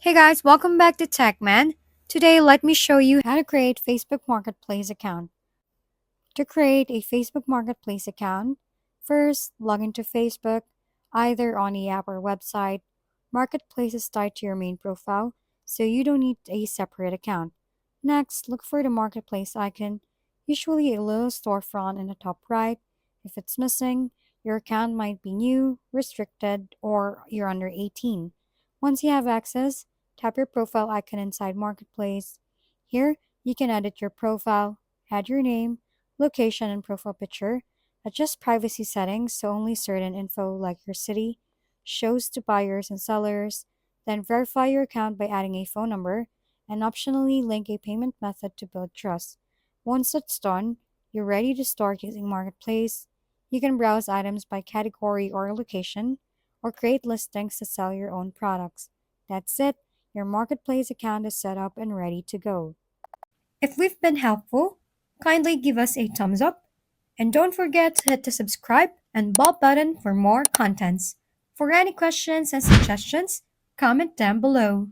Hey guys, welcome back to TechMan. Today, let me show you how to create Facebook Marketplace account. To create a Facebook Marketplace account, first log into Facebook, either on the app or website. Marketplace is tied to your main profile, so you don't need a separate account. Next, look for the Marketplace icon, usually a little storefront in the top right. If it's missing, your account might be new, restricted, or you're under 18. Once you have access, tap your profile icon inside Marketplace. Here, you can edit your profile, add your name, location, and profile picture. Adjust privacy settings so only certain info like your city shows to buyers and sellers. Then verify your account by adding a phone number and optionally link a payment method to build trust. Once that's done, you're ready to start using Marketplace. You can browse items by category or location, or create listings to sell your own products. That's it. Your Marketplace account is set up and ready to go. If we've been helpful, kindly give us a thumbs up and don't forget to hit the subscribe and bell button for more contents. For any questions and suggestions, comment down below.